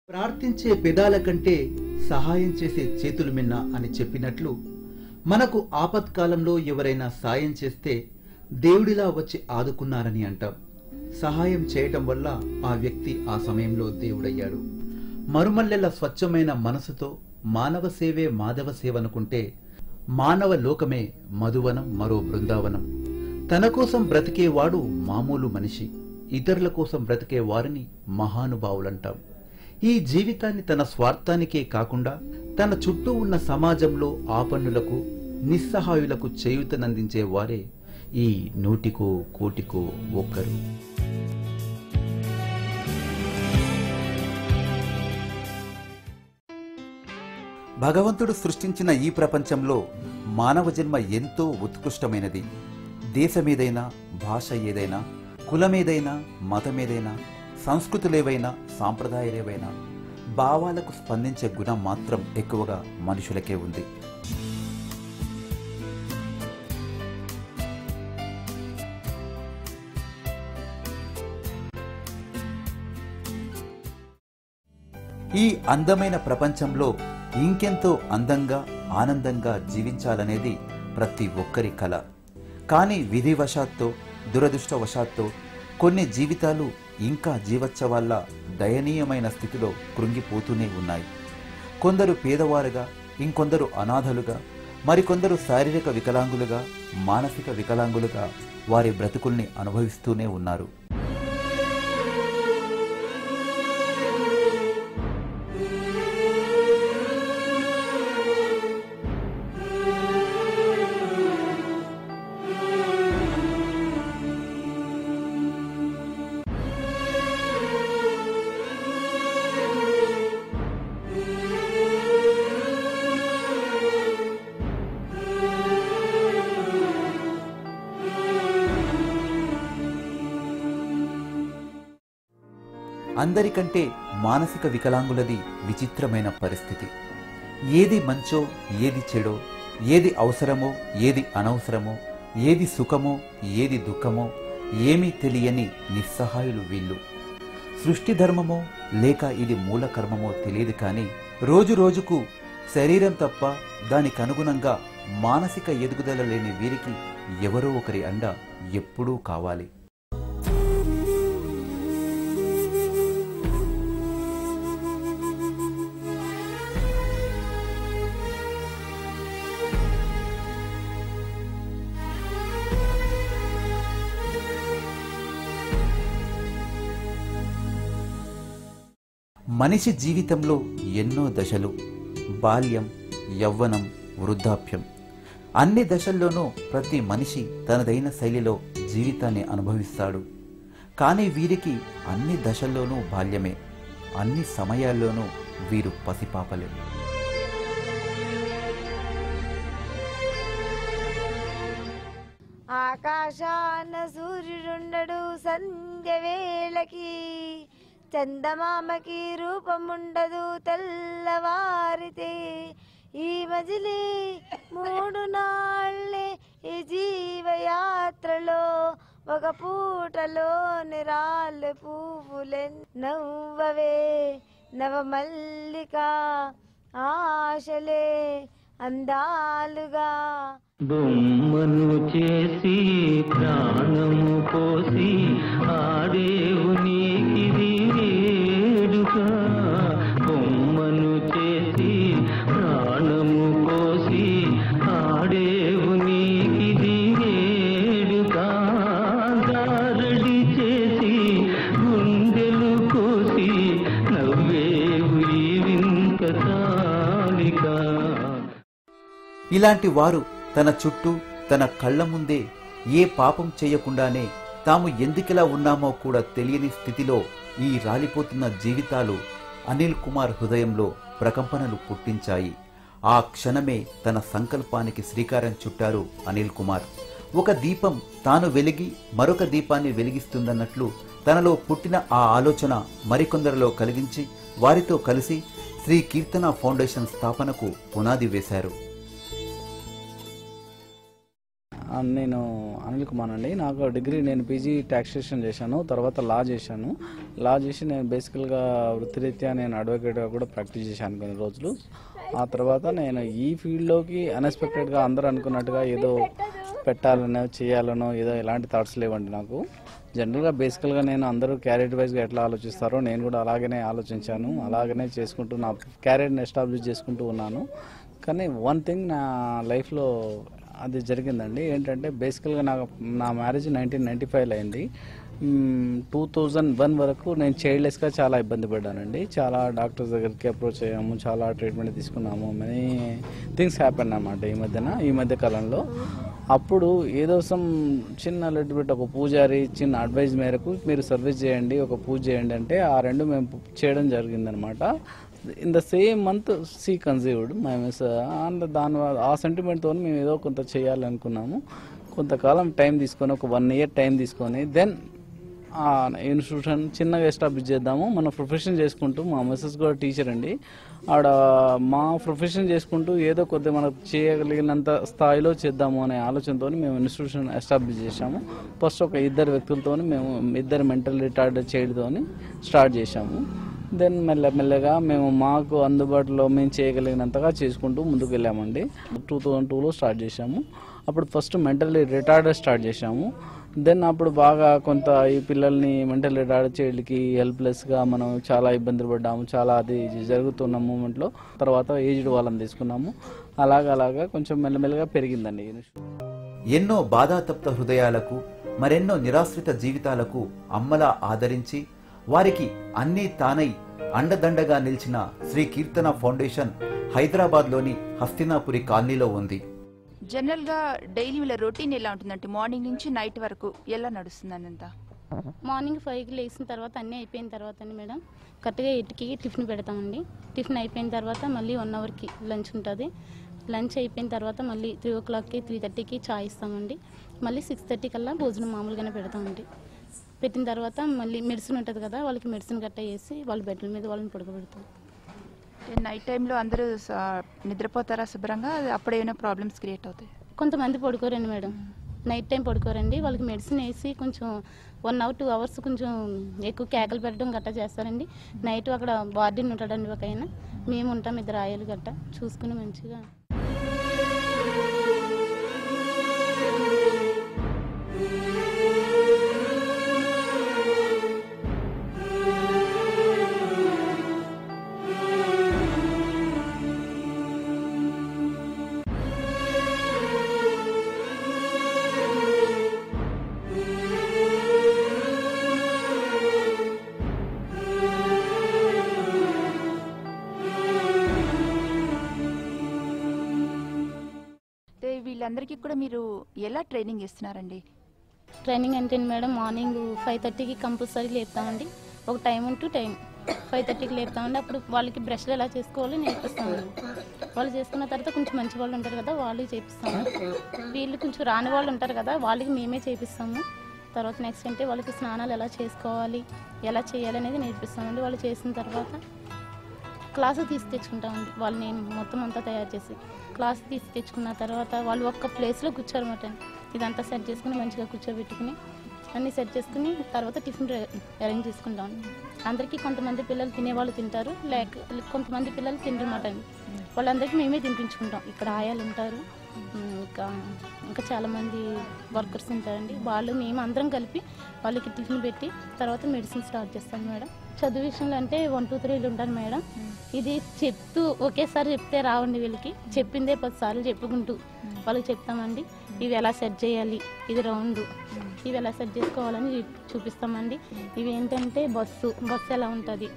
ప్రార్థించే పెదాల కంటే సహాయం చేసే చేతులు మిన్న అని చెప్పినట్లు మనకు ఆపత్కాలంలో ఎవరైనా సాయం చేస్తే దేవుడిలా వచ్చి ఆదుకున్నారని అంటాం. సహాయం చేయటం వల్ల ఆ వ్యక్తి ఆ సమయంలో దేవుడయ్యాడు. మరుమల్లెల స్వచ్ఛమైన మనసుతో మానవ సేవే మాధవ సేవ అనుకుంటే మానవ లోకమే మధువనం, మరో బృందావనం. తన కోసం బ్రతికేవాడు మామూలు మనిషి, ఇతరుల కోసం బ్రతికే వారిని మహానుభావులంటాం. ఈ జీవితాన్ని తన స్వార్థానికే కాకుండా తన చుట్టూ ఉన్న సమాజంలో ఆపన్నులకు, నిస్సహాయులకు చేయూతనందించే వారే ఈ నూటికో కోటికో ఒక్కరు. భగవంతుడు సృష్టించిన ఈ ప్రపంచంలో మానవ జన్మ ఎంతో ఉత్కృష్టమైనది. దేశమేదైనా, భాష ఏదైనా, కులమేదైనా, మతమేదైనా, సంస్కృతులేవైనా, సాంప్రదాయాలేవైనా, భావాలకు స్పందించే గుణం మాత్రం ఎక్కువగా మనుషులకే ఉంది. ఈ అందమైన ప్రపంచంలో ఇంకెంతో అందంగా, ఆనందంగా జీవించాలనేది ప్రతి ఒక్కరి కల. కానీ విధివశాత్తు, దురదృష్టవశాత్తు కొన్ని జీవితాలు ఇంకా జీవోత్సవాల దయనీయమైన స్థితిలో కృంగిపోతూనే ఉన్నాయి. కొందరు పేదవారుగా, ఇంకొందరు అనాథలుగా, మరికొందరు శారీరక వికలాంగులుగా, మానసిక వికలాంగులుగా వారి బ్రతుకుల్ని అనుభవిస్తూనే ఉన్నారు. అందరికంటే మానసిక వికలాంగులది విచిత్రమైన పరిస్థితి. ఏది మంచో, ఏది చెడో, ఏది అవసరమో, ఏది అనవసరమో, ఏది సుఖమో, ఏది దుఃఖమో ఏమీ తెలియని నిస్సహాయులు వీళ్ళు. సృష్టి ధర్మమో లేక ఇది మూల కర్మమో తెలియదు. కానీ రోజు రోజుకు శరీరం తప్ప దానికి అనుగుణంగా మానసిక ఎదుగుదల లేని వీరికి ఎవరో ఒకరి అండ ఎప్పుడూ కావాలి. మనిషి జీవితంలో ఎన్నో దశలు, బాల్యం, యవ్వనం, వృద్ధాప్యం, అన్ని దశల్లోనూ ప్రతి మనిషి తనదైన శైలిలో జీవితాన్ని అనుభవిస్తాడు. కానీ వీరికి అన్ని దశల్లోనూ బాల్యమే, అన్ని సమయాల్లోనూ వీరు పసిపాపలే. ఆకాశాన సూర్యుడుండడు సంధ్య వేళకి, చందమామకి రూపముండదు తెల్లవారితే. ఈ మజిలీ 3 నాళ్ళే ఈ జీవయాత్రలో, ఒక పూటలో నిరాళ్ళు పువ్వులే నవ్వవే నవమల్లిక, ఆశలే అందాలుగా. బొమ్మను చేసి ప్రాణము పోసి ఆడేవు నీకిది వేడుక. బొమ్మను చేసి ప్రాణము పోసి ఆడేవు నీకిది వేడుక. గారడి చేసి గుండెలు కోసి నవ్వేవు ఈ వింత తాలిక. ఇలాంటి వారు తన చుట్టూ, తన కళ్ల ముందే ఏ పాపం చేయకుండానే తాము ఎందుకిలా ఉన్నామో కూడా తెలియని స్థితిలో ఈ రాలిపోతున్న జీవితాలు అనిల్ కుమార్ హృదయంలో ప్రకంపనలు పుట్టించాయి. ఆ క్షణమే తన సంకల్పానికి శ్రీకారం చుట్టారు అనిల్ కుమార్. ఒక దీపం తాను వెలిగి మరొక దీపాన్ని వెలిగిస్తుందన్నట్లు తనలో పుట్టిన ఆ ఆలోచన మరికొందరిలో కలిగించి వారితో కలిసి శ్రీ కీర్తన ఫౌండేషన్ స్థాపనకు పునాది వేశారు. నేను అనిల్ కుమార్ అండి. నాకు డిగ్రీ నేను పీజీ టాక్సేషన్ చేశాను, తర్వాత లా చేశాను. లా చేసి నేను బేసికల్గా వృత్తిరీత్యా నేను అడ్వకేట్గా కూడా ప్రాక్టీస్ చేశాను కొన్ని రోజులు. ఆ తర్వాత నేను ఈ ఫీల్డ్లోకి అన్ఎక్స్పెక్టెడ్గా అందరూ అనుకున్నట్టుగా ఏదో పెట్టాలనో చేయాలనో ఏదో ఎలాంటి థాట్స్ లేవండి నాకు. జనరల్గా బేసికల్గా నేను అందరూ క్యారియర్ వైజ్గా ఎట్లా ఆలోచిస్తారో నేను కూడా అలాగనే ఆలోచించాను, అలాగనే చేసుకుంటూ నా క్యారియర్ని ఎస్టాబ్లిష్ చేసుకుంటూ ఉన్నాను. కానీ వన్ థింగ్ నా లైఫ్లో అది జరిగిందండి. ఏంటంటే బేసికల్గా నా మ్యారేజ్ 1995లో అయింది. 2001 వరకు నేను చైల్డ్లెస్గా చాలా ఇబ్బంది పడ్డానండి. చాలా డాక్టర్స్ దగ్గరికి అప్రోచ్ అయ్యాము, చాలా ట్రీట్మెంట్ తీసుకున్నాము. మెనీ థింగ్స్ హ్యాపెన్ అన్నమాట ఈ మధ్య కాలంలో. అప్పుడు ఏదో చిన్న లిటిల్ బిట్ ఒక పూజారి చిన్న అడ్వైజ్ మేరకు మీరు సర్వీస్ చేయండి, ఒక పూజ చేయండి అంటే ఆ రెండు మేము చేయడం జరిగిందనమాట. In the same month she conceived my miss. And ఆ సెంటిమెంట్తో మేము ఏదో కొంత చేయాలనుకున్నాము. కొంతకాలం టైం తీసుకొని ఒక 1 year టైం తీసుకొని దెన్ ఇన్స్టిట్యూషన్ చిన్నగా ఎస్టాబ్లిష్ చేద్దాము, మన ప్రొఫెషన్ చేసుకుంటూ. మా మిస్సెస్ కూడా టీచర్ అండి. ఆడ మా ప్రొఫెషన్ చేసుకుంటూ ఏదో కొద్దిగా మనకు చేయగలిగినంత స్థాయిలో చేద్దాము అనే ఆలోచనతో మేము ఇన్స్టిట్యూషన్ ఎస్టాబ్లిష్ చేశాము. ఫస్ట్ ఒక 2 వ్యక్తులతో మేము 2 మెంటల్ రిటార్డ్ చైల్డ్తో స్టార్ట్ చేశాము. దెన్ మెల్లమెల్లగా మేము మాకు అందుబాటులో మేము చేయగలిగినంతగా చేసుకుంటూ ముందుకు వెళ్ళామండి. 2002లో స్టార్ట్ చేశాము. అప్పుడు ఫస్ట్ మెంటల్లీ రిటార్డ్ స్టార్ట్ చేశాము. దెన్ అప్పుడు బాగా కొంత ఈ పిల్లల్ని మెంటల్ రిటార్డ్ చైల్డ్కి హెల్ప్లెస్గా మనం చాలా ఇబ్బందులు పడ్డాము. చాలా అది జరుగుతున్న మూమెంట్లో తర్వాత ఏజ్డ్ వాళ్ళని తీసుకున్నాము. అలాగా కొంచెం మెల్లమెల్లగా పెరిగిందండి. ఎన్నో బాధాతప్త హృదయాలకు, మరెన్నో నిరాశ్రిత జీవితాలకు అమ్మలా ఆదరించి వారికి అన్నీ తానై అండదండగా నిలిచిన శ్రీ కీర్తన ఫౌండేషన్ హైదరాబాద్లోని హస్తినాపురి కాలనీలో ఉంది. జనరల్గా డైలీ వీళ్ళ రొటీన్ ఎలా ఉంటుందంటే మార్నింగ్ నుంచి నైట్ వరకు ఎలా నడుస్తుందని? అంతా మార్నింగ్ 5కి లేచిన తర్వాత అన్నీ అయిపోయిన తర్వాత అండి మేడం కరెక్ట్గా 8కి టిఫిన్ పెడతామండి. టిఫిన్ అయిపోయిన తర్వాత మళ్ళీ 1 అవర్కి లంచ్ ఉంటుంది. లంచ్ అయిపోయిన తర్వాత మళ్ళీ 3 o'clockకి 3:30కి చాయ్ ఇస్తామండి. మళ్ళీ 6:30 కల్లా భోజనం మామూలుగానే పెడతామండి. పెట్టిన తర్వాత మళ్ళీ మెడిసిన్ ఉంటుంది కదా, వాళ్ళకి మెడిసిన్ గట్ట వేసి వాళ్ళ బెడ్ల మీద వాళ్ళని పడుకోబెడతాం. నైట్ టైంలో అందరూ నిద్రపోతారా శుభ్రంగా? అప్పుడు ఏమైనా ప్రాబ్లమ్స్ క్రియేట్ అవుతాయి? కొంతమంది పడుకోరండి మేడం, నైట్ టైం పడుకోరండి. వాళ్ళకి మెడిసిన్ వేసి కొంచెం 1 hour 2 hours కొంచెం ఎక్కువ కేకలు పెట్టడం గట్టా చేస్తారండి. నైట్ అక్కడ వార్డెన్ ఉంటాడండి ఒక ఆయన, మేము ఉంటాం 2 ఆయాలు గట్ట చూసుకుని మంచిగా. వీళ్ళందరికీ కూడా మీరు ఎలా ట్రైనింగ్ ఇస్తున్నారండి? ట్రైనింగ్ అంటే మేడం మార్నింగ్ 5:30కి కంపల్సరీ లేపుతామండి. ఒక టైం ఉంటూ టైం 5:30కి లేపుతామండి. అప్పుడు వాళ్ళకి బ్రష్లు ఎలా చేసుకోవాలో నేర్పిస్తామండి. వాళ్ళు చేసుకున్న తర్వాత కొంచెం మంచి వాళ్ళు ఉంటారు కదా, వాళ్ళకి చేపిస్తాము. వీళ్ళు కొంచెం రాని వాళ్ళు ఉంటారు కదా, వాళ్ళకి మేమే చేపిస్తాము. తర్వాత నెక్స్ట్ అంటే వాళ్ళకి స్నానాలు ఎలా చేసుకోవాలి, ఎలా చేయాలి అనేది నేర్పిస్తామండి. వాళ్ళు చేసిన తర్వాత క్లాసు తీసి తెచ్చుకుంటామండి. వాళ్ళు నేను మొత్తం అంతా తయారు చేసి క్లాస్ తీసి తెచ్చుకున్న తర్వాత వాళ్ళు ఒక్క ప్లేస్లో కూర్చోరన్నమాట. ఇదంతా సెట్ చేసుకుని మంచిగా కూర్చోబెట్టుకుని అన్నీ సెట్ చేసుకుని తర్వాత టిఫిన్ అరేంజ్ చేసుకుంటాం. అందరికీ కొంతమంది పిల్లలు తినేవాళ్ళు తింటారు, కొంతమంది పిల్లలు తినరన్నమాట. వాళ్ళందరికీ మేమే తినిపించుకుంటాం. ఇక్కడ ఆయాలు ఉంటారు, ఇంకా చాలామంది వర్కర్స్ ఉంటారండి. వాళ్ళు మేము అందరం కలిపి వాళ్ళకి టిఫిన్ పెట్టి తర్వాత మెడిసిన్ స్టార్ట్ చేస్తాం మేడం. చదువు విషయంలో అంటే 1 2 3 ఉంటాను మేడం. ఇది చెప్తూ ఒకేసారి చెప్తే రావండి, వీళ్ళకి చెప్పిందే 10 సార్లు చెప్పుకుంటూ వాళ్ళకి చెప్తామండి. ఇవి ఎలా సెట్ చేయాలి, ఇది రౌండ్, ఇవి ఎలా సెట్ చేసుకోవాలని చూపిస్తామండి. ఇవి ఏంటంటే బస్సు ఎలా ఉంటుంది,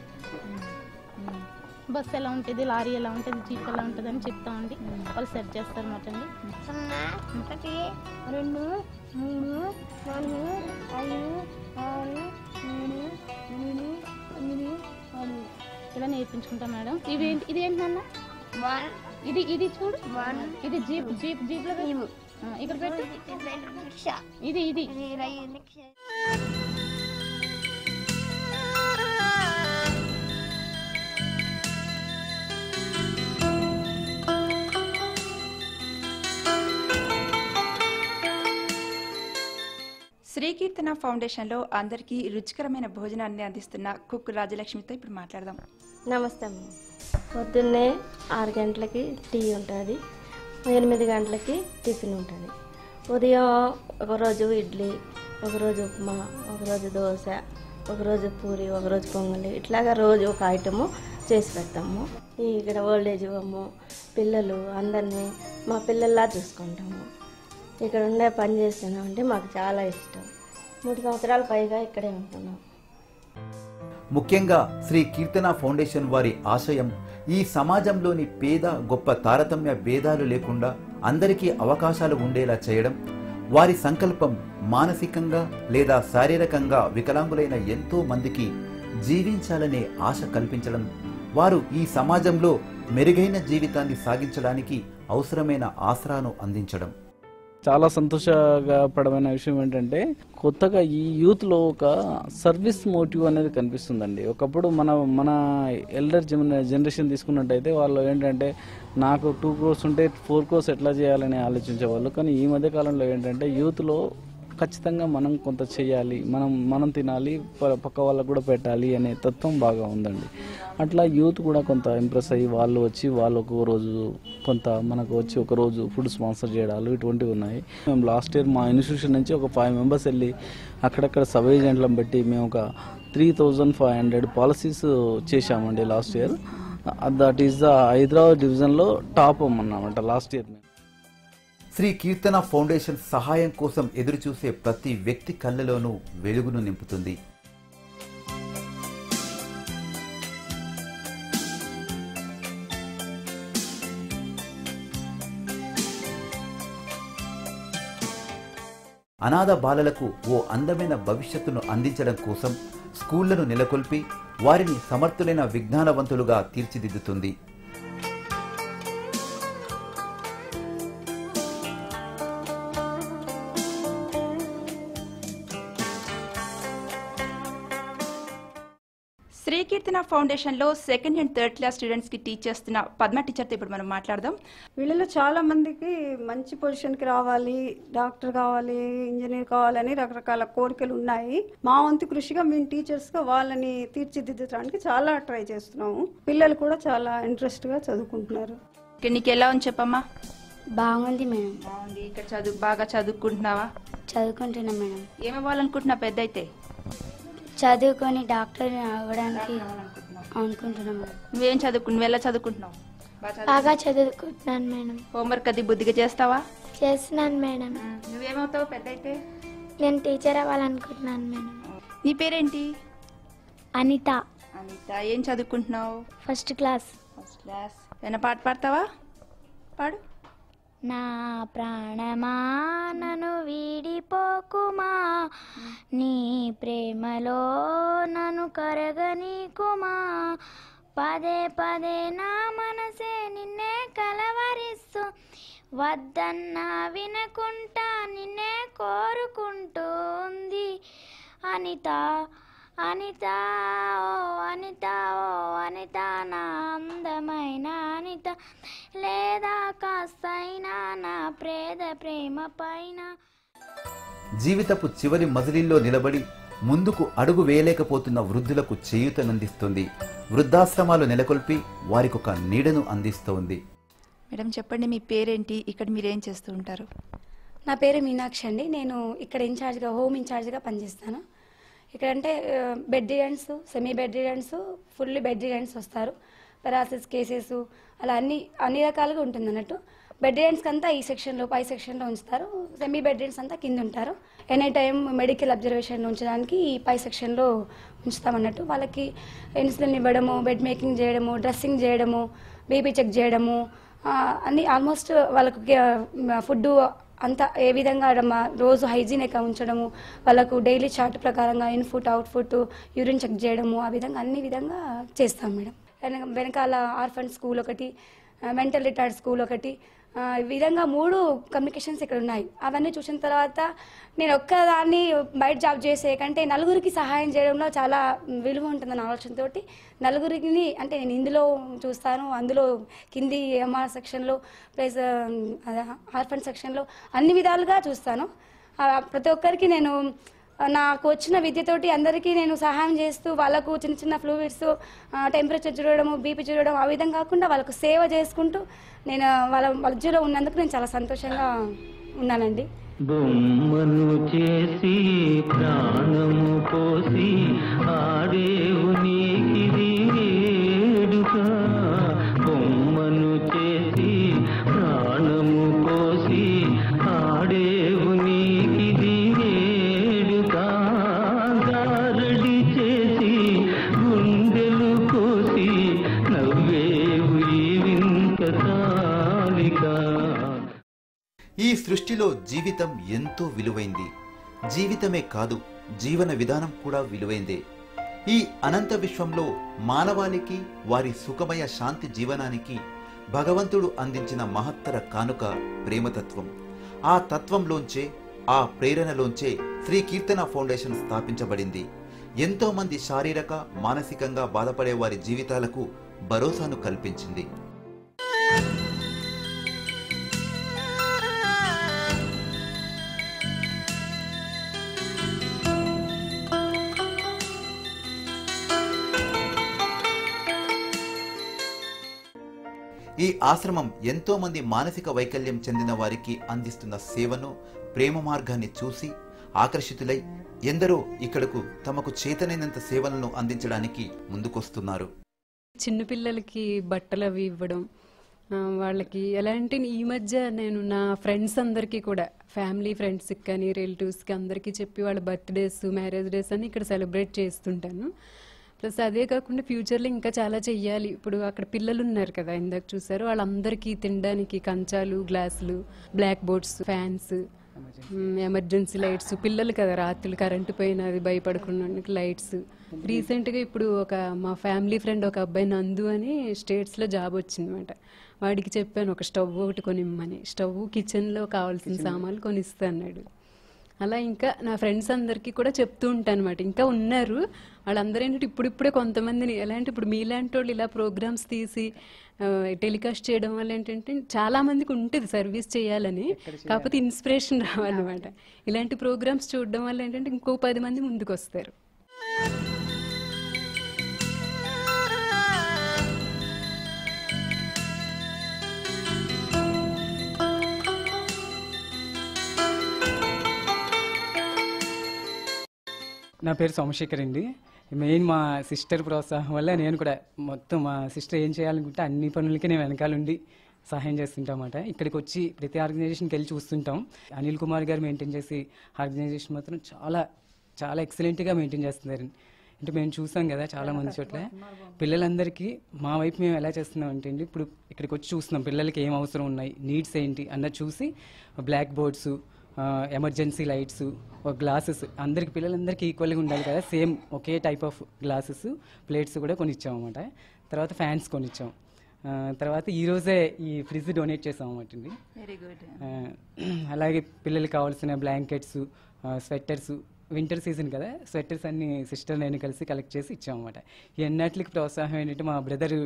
బస్సు ఎలా ఉంటుంది, లారీ ఎలా ఉంటుంది, జీప్ ఎలా ఉంటుంది అని చెప్తామండి. వాళ్ళు సెట్ చేస్తారు అన్నమాట అండి. 0 1 2 3 4 5 6 7 8 9 ఇలా నేర్పించుకుంటాం మేడం. ఇది ఏంటన్నా, ఇది చూడు, ఇది జీప్లో ఇక్కడ పెట్టు. ఇది శ్రీకీర్తన ఫౌండేషన్లో అందరికీ రుచికరమైన భోజనాన్ని అందిస్తున్న కుక్ రాజలక్ష్మితో ఇప్పుడు మాట్లాడదాం. నమస్తే అమ్మ. పొద్దున్నే 6 గంటలకి టీ ఉంటుంది, 8 గంటలకి టిఫిన్ ఉంటుంది. ఉదయం ఒకరోజు ఇడ్లీ, ఒకరోజు ఉప్మా, ఒకరోజు దోశ, ఒకరోజు పూరి, ఒకరోజు పొంగలి, ఇట్లాగా రోజు ఒక ఐటము చేసి పెడతాము. ఇక్కడ ఓల్డేజ్ హోము పిల్లలు అందరినీ మా పిల్లల్లా చూసుకుంటాము. ఇక్కడ ఉండే పని చేస్తున్నామంటే మాకు చాలా ఇష్టం. 3 సంవత్సరాల పైగా ఇక్కడే ఉంటున్నాం. ముఖ్యంగా శ్రీ కీర్తన ఫౌండేషన్ వారి ఆశయం ఈ సమాజంలోని పేద గొప్ప తారతమ్య భేదాలు లేకుండా అందరికీ అవకాశాలు ఉండేలా చేయడం. వారి సంకల్పం మానసికంగా లేదా శారీరకంగా వికలాంగులైన ఎంతో మందికి జీవించాలనే ఆశ కల్పించడం, వారు ఈ సమాజంలో మెరుగైన జీవితాన్ని సాగించడానికి అవసరమైన ఆసరాను అందించడం. చాలా సంతోషపడమైన విషయం ఏంటంటే కొత్తగా ఈ యూత్లో ఒక సర్వీస్ మోటివ్ అనేది కనిపిస్తుందండి. ఒకప్పుడు మన ఎల్డర్ జనరేషన్ తీసుకున్నట్టయితే వాళ్ళు ఏంటంటే నాకు 2 crores ఉంటే 4 crores ఎట్లా చేయాలని ఆలోచించేవాళ్ళు. కానీ ఈ మధ్య కాలంలో ఏంటంటే యూత్లో ఖచ్చితంగా మనం కొంత చేయాలి, మనం తినాలి, పక్క వాళ్ళకు కూడా పెట్టాలి అనే తత్వం బాగా ఉందండి. అట్లా యూత్ కూడా కొంత ఇంప్రెస్ అయ్యి వాళ్ళు వచ్చి ఒక రోజు కొంత మనకు వచ్చి ఒక రోజు ఫుడ్ స్పాన్సర్ చేయడాలు ఇటువంటివి ఉన్నాయి. మేము లాస్ట్ ఇయర్ మా ఇన్స్టిట్యూషన్ నుంచి ఒక 5 members వెళ్ళి అక్కడక్కడ సబ్ ఏజెంట్లను పెట్టి మేము ఒక 3500 పాలసీస్ చేశామండి last year. That is the Hyderabad డివిజన్లో టాప్ అన్నమాట లాస్ట్ ఇయర్. శ్రీ కీర్తన ఫౌండేషన్ సహాయం కోసం ఎదురుచూసే ప్రతి వ్యక్తి కళ్ళలోనూ వెలుగును నింపుతుంది. అనాథ బాలలకు ఓ అందమైన భవిష్యత్తును అందించడం కోసం స్కూళ్లను నెలకొల్పి వారిని సమర్థులైన విజ్ఞానవంతులుగా తీర్చిదిద్దుతుంది. శ్రీకీర్తన ఫౌండేషన్లో 2nd and 3rd class స్టూడెంట్స్కి టీచ్ చేస్తున్న పద్మ టీచర్తో ఇప్పుడు మనం మాట్లాడదాం. వీళ్ళలో చాలా మందికి మంచి పొజిషన్కి రావాలి, డాక్టర్ కావాలి, ఇంజనీర్ కావాలని రకరకాల కోరికలు ఉన్నాయి. మా వంతు కృషిగా మేము టీచర్స్గా వాళ్ళని తీర్చిదిద్దడానికి చాలా ట్రై చేస్తున్నాము. పిల్లలు కూడా చాలా ఇంట్రెస్ట్గా చదువుకుంటున్నారు. నీకు ఎలా ఉంది చెప్పమ్మా? బాగుంది మేడం. బాగుంది. ఇక్కడ బాగా చదువుకుంటున్నావా? చదువుకుంటున్నాం మేడం. ఏమవ్వాలనుకుంటున్నావు పెద్ద అయితే? చదువుకొని డాక్టర్ అవ్వడానికి అనుకుంటున్నాం మేడం. నువ్వు ఎలా చదువుకుంటున్నావు? బాగా చదువుకుంటున్నాను మేడం. హోంవర్క్ అది బుద్ధిగా చేస్తావా? చేస్తున్నాను మేడం. నువ్వేమవుతావు పెద్ద అయితే? నేను టీచర్ అవ్వాలనుకుంటున్నాను మేడం. నీ పేరేంటి? అనిత. అనిత, ఏం చదువుకుంటున్నావు? First class. ఏమైనా పాట పాడతావా? పాడు. నా ప్రాణమా నన్ను వీడిపోకుమా, నీ ప్రేమలో నన్ను కరగనీకుమా, పదే పదే నా మనసే నిన్నే కలవరిస్తూ, వద్దన్నా వినకుంటా నిన్నే కోరుకుంటుంది. అనిత అనిత ఓ అనిత, ఓ అనిత, నా అందమైన అనిత, లేదా కాస్తైనా నా ప్రేమ పైన. జీవితపు చివరి మజిలీల్లో నిలబడి ముందుకు అడుగు వేయలేకపోతున్న వృద్ధులకు చేయూతనందిస్తుంది. వృద్ధాశ్రమాలు నెలకొల్పి వారికొక నీడను అందిస్తోంది. మేడం చెప్పండి, మీ పేరేంటి? ఇక్కడ మీరేం చేస్తూ ఉంటారు? నా పేరు మీనాక్షి అండి. నేను ఇక్కడ హోమ్ ఇన్ఛార్జ్గా పనిచేస్తాను. ఇక్కడ అంటే bedridden, semi bedridden, fully bedridden వస్తారు. పెరాసిస్ కేసెస్ అలా అన్ని రకాలుగా ఉంటుంది అన్నట్టు. బెడ్ రిడెంట్స్కి అంతా ఈ సెక్షన్లో, పై సెక్షన్లో ఉంచుతారు. సెమీ బెడ్ రిడెంట్స్ అంతా కింద ఉంటారు. ఎనీ టైం మెడికల్ అబ్జర్వేషన్ ఉంచడానికి ఈ పై సెక్షన్లో ఉంచుతామన్నట్టు. వాళ్ళకి ఇన్సులిన్ ఇవ్వడము, బెడ్ మేకింగ్ చేయడము, డ్రెస్సింగ్ చేయడము, బీపీ చెక్ చేయడము, అన్ని ఆల్మోస్ట్ వాళ్ళకు ఫుడ్ అంతా ఏ విధంగా రోజు హైజీనిక్గా ఉంచడము, వాళ్ళకు డైలీ చార్ట్ ప్రకారంగా ఇన్పుట్ అవుట్పుట్ యూరిన్ చెక్ చేయడము, ఆ విధంగా అన్ని విధంగా చేస్తాం మేడం. వెనకాల ఆర్ఫన్ స్కూల్ ఒకటి, మెంటల్ రిటార్డ్ స్కూల్ ఒకటి, ఈ విధంగా 3 కమ్యూనికేషన్స్ ఇక్కడ ఉన్నాయి. అవన్నీ చూసిన తర్వాత నేను ఒక్కదాన్ని బయట జాబ్ చేసే కంటే నలుగురికి సహాయం చేయడంలో చాలా విలువ ఉంటుందన్న ఆలోచనతోటి నలుగురిని అంటే నేను ఇందులో చూస్తాను, అందులో కింది ఎంఆర్ సెక్షన్లో ప్లస్ ఆర్ఫన్ సెక్షన్లో అన్ని విధాలుగా చూస్తాను. ప్రతి ఒక్కరికి నేను నాకు వచ్చిన విద్యతోటి అందరికీ నేను సహాయం చేస్తూ వాళ్ళకు చిన్న చిన్న ఫ్లూయిడ్స్, టెంపరేచర్ చూడడము, బీపీ చూడడం, ఆ విధంగా కాకుండా వాళ్ళకు సేవ చేసుకుంటూ నేను వాళ్ళ మధ్యలో ఉన్నందుకు నేను చాలా సంతోషంగా ఉన్నానండి. బొమ్మను చేసి ప్రాణము పోసి ఆడేవు నీకిది వేడుక, బొమ్మను చేసి ప్రాణము పోసి ఆడేవు నీకిది వేడుక, గారడి చేసి గుండెలు కోసి నవ్వేవు ఈ వింత తాలిక. ఈ సృష్టిలో జీవితం ఎంతో విలువైంది. జీవితమే కాదు, జీవన విధానం కూడా విలువైందే. ఈ అనంత విశ్వంలో మానవాళికి వారి సుఖమయ శాంతి జీవనానికి భగవంతుడు అందించిన మహత్తర కానుక ప్రేమతత్వం. ఆ తత్వంలోంచే, ఆ ప్రేరణలోంచే శ్రీ కీర్తన ఫౌండేషన్ స్థాపించబడింది. ఎంతో మంది శారీరక మానసికంగా బాధపడే వారి జీవితాలకు భరోసాను కల్పించింది. ఈ ఆశ్రమం ఎంతో మంది మానసిక వైకల్యం చెందిన వారికి అందిస్తున్న సేవను, ప్రేమ మార్గాన్ని చూసి ఆకర్షితులై ఎందరో ఇక్కడకు తమకు చేతనైనంత సేవలను అందించడానికి ముందుకొస్తున్నారు. చిన్నపిల్లలకి బట్టలు అవి ఇవ్వడం, వాళ్ళకి ఎలాంటి ఈ మధ్య నేను నా ఫ్రెండ్స్ అందరికీ కూడా, ఫ్యామిలీ ఫ్రెండ్స్కి కానీ రిలేటివ్స్కి అందరికీ చెప్పి వాళ్ళ బర్త్డేస్, మ్యారేజ్ డేస్ అని ఇక్కడ సెలబ్రేట్ చేస్తుంటాను. ప్లస్ అదే కాకుండా ఫ్యూచర్లో ఇంకా చాలా చెయ్యాలి. ఇప్పుడు అక్కడ పిల్లలు ఉన్నారు కదా, ఇందాక చూసారు, వాళ్ళందరికీ తినడానికి కంచాలు, గ్లాసులు, black boards, fans, emergency lights, పిల్లలు కదా రాత్రులు కరెంటు పోయినది భయపడకుండా లైట్స్. రీసెంట్గా ఇప్పుడు మా ఫ్యామిలీ ఫ్రెండ్ ఒక అబ్బాయి నందు అని స్టేట్స్లో జాబ్ వచ్చిందన్నమాట. వాడికి చెప్పాను ఒక స్టవ్ ఒకటి కొనిమ్మని. స్టవ్, కిచెన్లో కావాల్సిన సామాన్లు కొనిస్తా అన్నాడు. అలా ఇంకా నా ఫ్రెండ్స్ అందరికీ కూడా చెప్తూ ఉంటాను అనమాట. ఇంకా ఉన్నారు వాళ్ళందరూ ఏంటంటే ఇప్పుడిప్పుడే కొంతమందిని ఎలాంటి ఇప్పుడు మీలాంటి వాళ్ళు ఇలా ప్రోగ్రామ్స్ తీసి టెలికాస్ట్ చేయడం వల్ల ఏంటంటే చాలా మందికి ఉంటుంది సర్వీస్ చేయాలని, కాకపోతే ఇన్స్పిరేషన్ రావాలన్నమాట. ఇలాంటి ప్రోగ్రామ్స్ చూడడం వల్ల ఏంటంటే ఇంకో 10 మంది ముందుకు వస్తారు. నా పేరు సోమశేఖర్ అండి. మెయిన్ మా సిస్టర్ ప్రోత్సాహం వల్ల నేను కూడా మొత్తం మా సిస్టర్ ఏం చేయాలనుకుంటే అన్ని పనులకి నేను వెనకాలండి సహాయం చేస్తుంటాం అన్నమాట. ఇక్కడికి వచ్చి ప్రతి ఆర్గనైజేషన్కి వెళ్ళి చూస్తుంటాం. అనిల్ కుమార్ గారు మెయింటైన్ చేసి ఆర్గనైజేషన్ మాత్రం చాలా చాలా ఎక్సలెంట్గా మెయింటైన్ చేస్తున్నారు. అంటే మేము చూసాం కదా చాలా మంది చోట్ల పిల్లలందరికీ మా వైపు మేము ఎలా చేస్తున్నాం అంటే అండి, ఇప్పుడు ఇక్కడికి వచ్చి చూస్తున్నాం పిల్లలకి ఏం అవసరం ఉన్నాయి, నీడ్స్ ఏంటి అన్నది చూసి black boards, emergency lights, glasses అందరికి పిల్లలందరికీ ఈక్వల్గా ఉండాలి కదా, సేమ్ ఒకే టైప్ ఆఫ్ గ్లాసెస్, ప్లేట్స్ కూడా కొనిచ్చాం అన్నమాట. తర్వాత ఫ్యాన్స్ కొనిచ్చాం. తర్వాత ఈరోజే ఈ ఫ్రిడ్జ్ డొనేట్ చేసాం అన్నమాట. Very good. అలాగే పిల్లలకి కావాల్సిన బ్లాంకెట్స్, స్వెట్టర్స్, వింటర్ సీజన్ కదా, స్వెట్టర్స్ అన్ని సిస్టర్ నేను కలిసి కలెక్ట్ చేసి ఇచ్చామన్నమాట. ఈ అన్నిటికి ప్రోత్సాహం ఏంటంటే మా బ్రదరు,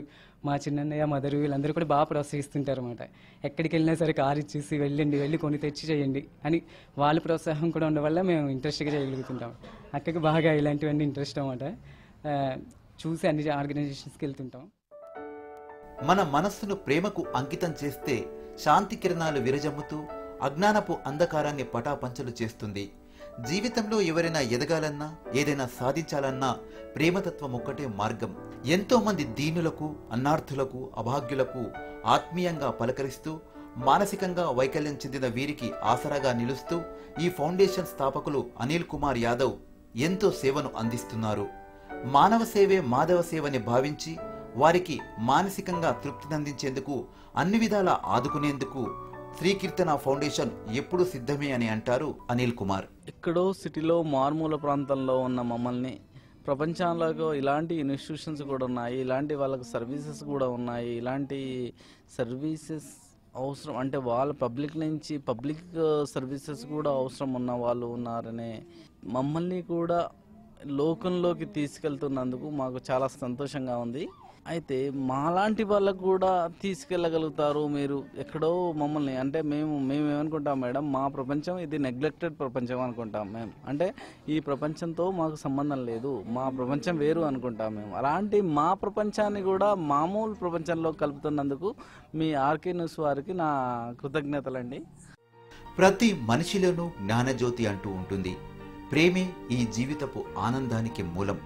మా చిన్నయ్య, మదరు వీళ్ళందరూ కూడా బాగా ప్రోత్సహిస్తుంటారు అన్నమాట. ఎక్కడికి వెళ్ళినా సరే కారు ఇచ్చేసి వెళ్ళి కొని తెచ్చి చేయండి అని వాళ్ళ ప్రోత్సాహం కూడా ఉండడం వల్ల మేము ఇంట్రెస్ట్గా చేయగలుగుతుంటాం. అక్కడికి బాగా ఇలాంటివన్నీ ఇంట్రెస్ట్ అన్నమాట. చూసి అన్ని ఆర్గనైజేషన్స్కి వెళ్తుంటాం. మన మనస్సును ప్రేమకు అంకితం చేస్తే శాంతి కిరణాలు విరజమ్ముతూ అజ్ఞానపు అంధకారాన్ని పటాపంచలు చేస్తుంది. జీవితంలో ఎవరైనా ఎదగాలన్నా, ఏదైనా సాధించాలన్నా ప్రేమతత్వం ఒక్కటే మార్గం. ఎంతో మంది దీనులకు, అన్నార్థులకు, అభాగ్యులకు ఆత్మీయంగా పలకరిస్తూ మానసికంగా వైకల్యం చెందిన వీరికి ఆసరాగా నిలుస్తూ ఈ ఫౌండేషన్ స్థాపకులు అనిల్ కుమార్ యాదవ్ ఎంతో సేవను అందిస్తున్నారు. మానవ సేవే మాధవ సేవని భావించి వారికి మానసికంగా తృప్తినందించేందుకు, అన్ని విధాలా ఆదుకునేందుకు శ్రీ కీర్తన ఫౌండేషన్ ఎప్పుడూ సిద్ధమే అని అంటారు అనిల్ కుమార్. ఎక్కడో సిటీలో మారుమూల ప్రాంతంలో ఉన్న మమ్మల్ని ప్రపంచంలో ఇలాంటి ఇన్స్టిట్యూషన్స్ కూడా ఉన్నాయి, ఇలాంటి వాళ్ళకి సర్వీసెస్ కూడా ఉన్నాయి. ఇలాంటి సర్వీసెస్ అవసరం అంటే వాళ్ళ పబ్లిక్ నుంచి పబ్లిక్ సర్వీసెస్ కూడా అవసరం ఉన్న వాళ్ళు ఉన్నారనే మమ్మల్ని కూడా లోకంలోకి తీసుకెళ్తున్నందుకు మాకు చాలా సంతోషంగా ఉంది. అయితే మాలాంటి వాళ్ళకు కూడా తీసుకెళ్ళగలుగుతారు మీరు ఎక్కడో మమ్మల్ని. అంటే మేము ఏమనుకుంటాం మేడం, మా ప్రపంచం ఇది నెగ్లెక్టెడ్ ప్రపంచం అనుకుంటాం మేము. అంటే ఈ ప్రపంచంతో మాకు సంబంధం లేదు, మా ప్రపంచం వేరు అనుకుంటాం మేము. అలాంటి మా ప్రపంచాన్ని కూడా మామూలు ప్రపంచంలో కలుపుతున్నందుకు మీ ఆర్కే న్యూస్ వారికి నా కృతజ్ఞతలండి. ప్రతి మనిషిలోనూ జ్ఞానజ్యోతి అంటూ ఉంటుంది. ప్రేమే ఈ జీవితపు ఆనందానికి మూలం.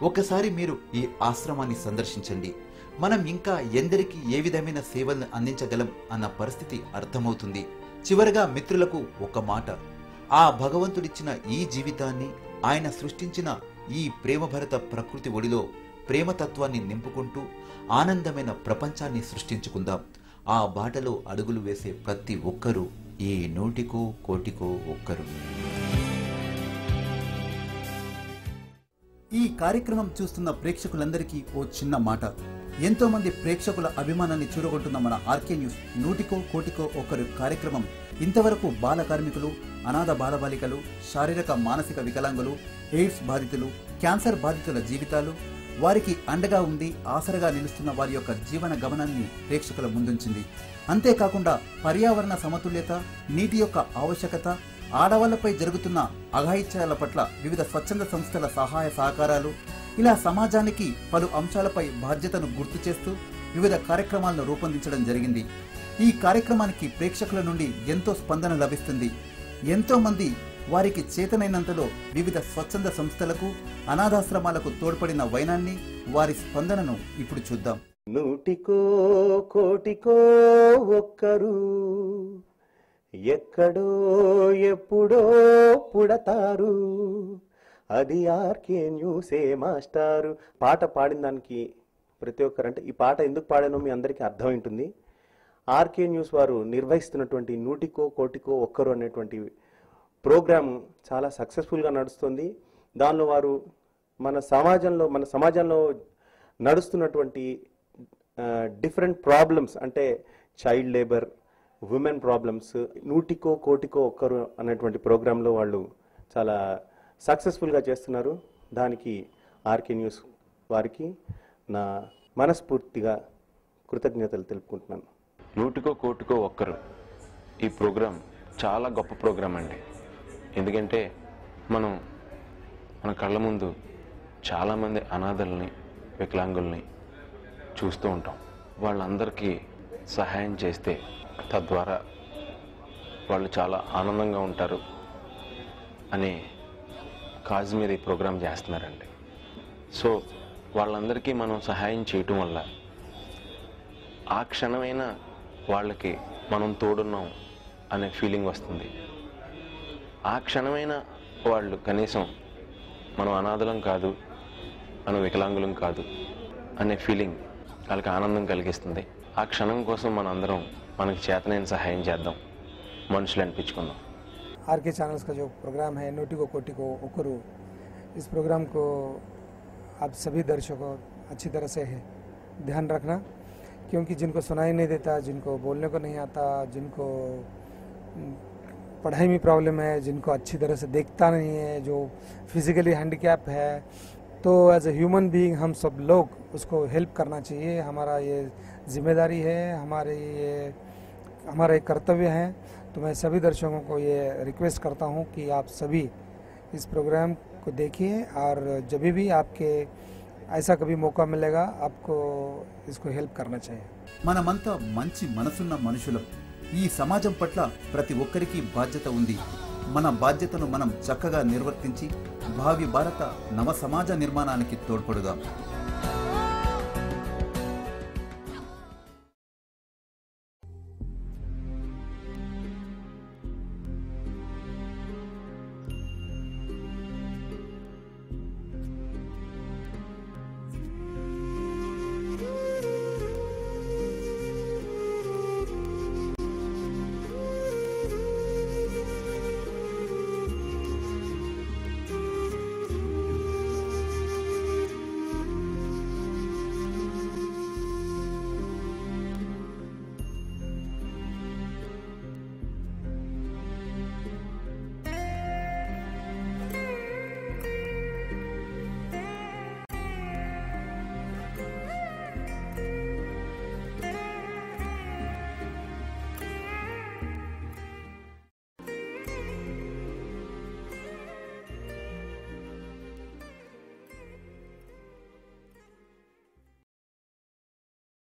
ఒకసారి మీరు ఈ ఆశ్రమాన్ని సందర్శించండి. మనం ఇంకా ఎందరికి ఏ విధమైన సేవలను అందించగలం అన్న పరిస్థితి అర్థమవుతుంది. చివరగా మిత్రులకు ఒక మాట, ఆ భగవంతుడిచ్చిన ఈ జీవితాన్ని, ఆయన సృష్టించిన ఈ ప్రేమభరిత ప్రకృతి ఒడిలో ప్రేమతత్వాన్ని నింపుకుంటూ ఆనందమైన ప్రపంచాన్ని సృష్టించుకుందాం. ఆ బాటలో అడుగులు వేసే ప్రతి ఒక్కరూ ఈ 100,000,000,000 ఈ కార్యక్రమం చూస్తున్న ప్రేక్షకులందరికీ ఓ చిన్న మాట. ఎంతో మంది ప్రేక్షకుల అభిమానాన్ని చూరగొంటున్న మన ఆర్కే న్యూస్ 100,000,000 కార్యక్రమం ఇంతవరకు బాల కార్మికులు, అనాథ బాలబాలికలు, శారీరక మానసిక వికలాంగులు, ఎయిడ్స్ బాధితులు, క్యాన్సర్ బాధితుల జీవితాలు, వారికి అండగా ఉండి ఆసరగా నిలుస్తున్న వారి యొక్క జీవన గమనాన్ని ప్రేక్షకుల ముందుంచింది. అంతేకాకుండా పర్యావరణ సమతుల్యత, నీటి యొక్క ఆవశ్యకత, ఆడవాళ్లపై జరుగుతున్న అఘాయిత్యాల పట్ల వివిధ స్వచ్ఛంద సంస్థల సహాయ సహకారాలు, ఇలా సమాజానికి పలు అంశాలపై బాధ్యతను గుర్తు చేస్తూ వివిధ కార్యక్రమాలను రూపొందించడం జరిగింది. ఈ కార్యక్రమానికి ప్రేక్షకుల నుండి ఎంతో స్పందన లభిస్తుంది. ఎంతో మంది వారికి చేతనైనంతలో వివిధ స్వచ్ఛంద సంస్థలకు, అనాథాశ్రమాలకు తోడ్పడిన వైనాన్ని, వారి స్పందనను ఇప్పుడు చూద్దాం. 100,000,000 ఎక్కడో ఎప్పుడో పుడతారు, అది ఆర్కే న్యూసే మాస్టారు. పాట పాడిన దానికి ప్రతి ఒక్కరంటే ఈ పాట ఎందుకు పాడానో మీ అందరికీ అర్థమైంటుంది. ఆర్కే న్యూస్ వారు నిర్వహిస్తున్నటువంటి 100,000,000 అనేటువంటి ప్రోగ్రామ్ చాలా సక్సెస్ఫుల్గా నడుస్తుంది. దానిలో వారు మన సమాజంలో నడుస్తున్నటువంటి డిఫరెంట్ ప్రాబ్లమ్స్, అంటే చైల్డ్ లేబర్, ఉమెన్ ప్రాబ్లమ్స్, 100,000,000 అనేటువంటి ప్రోగ్రాంలో వాళ్ళు చాలా సక్సెస్ఫుల్గా చేస్తున్నారు. దానికి ఆర్కే న్యూస్ వారికి నా మనస్ఫూర్తిగా కృతజ్ఞతలు తెలుపుకుంటున్నాను. 100,000,000 ఈ ప్రోగ్రాం చాలా గొప్ప ప్రోగ్రాం అండి. ఎందుకంటే మన కళ్ళ ముందు చాలామంది అనాథల్ని, వికలాంగుల్ని చూస్తూ ఉంటాం. వాళ్ళందరికీ సహాయం చేస్తే తద్వారా వాళ్ళు చాలా ఆనందంగా ఉంటారు అనే కాజ్ మీద ఈ ప్రోగ్రాం చేస్తున్నారండి. సో వాళ్ళందరికీ మనం సహాయం చేయటం వల్ల ఆ క్షణమైన వాళ్ళకి మనం తోడున్నాం అనే ఫీలింగ్ వస్తుంది. ఆ క్షణమైన వాళ్ళు కనీసం మనం అనాథలం కాదు, మనం వికలాంగులం కాదు అనే ఫీలింగ్ వాళ్ళకి ఆనందం కలిగిస్తుంది. ఆ క్షణం కోసం మనందరం మనకి చేతనైన సహాయం చేద్దాం, మనుషులు అనిపించుకుందాం. आरके चैनल्स का जो प्रोग्राम है 100,000,000, इस प्रोग्राम को आप सभी दर्शकों अच्छी तरह से ध्यान रखना, क्योंकि जिनको सुनाई नहीं देता, जिनको बोलने को नहीं आता, जिनको पढ़ाई में प्रॉब्लम है, जिनको अच्छी तरह से देखता नहीं है, जो फिजिकली हैंडीकैप है, तो एज ए ह्यूमन बीइंग हम सब लोग उसको हेल्प करना चाहिए. हमारा ये जिम्मेदारी है, हमारा एक कर्तव्य है. तो मैं सभी दर्शकों को ये रिक्वेस्ट करता हूँ कि आप सभी इस प्रोग्राम को देखिए, और जब भी आपके ऐसा कभी मौका मिलेगा आपको इसको हेल्प करना चाहिए. మనమంతా మంచి మనసున్న మనుషులం. ఈ సమాజం పట్ల ప్రతి ఒక్కరికి బాధ్యత ఉంది. మన బాధ్యతను మనం చక్కగా నిర్వర్తించి భావి భారత నవ సమాజ నిర్మాణానికి తోడ్పడుదాం.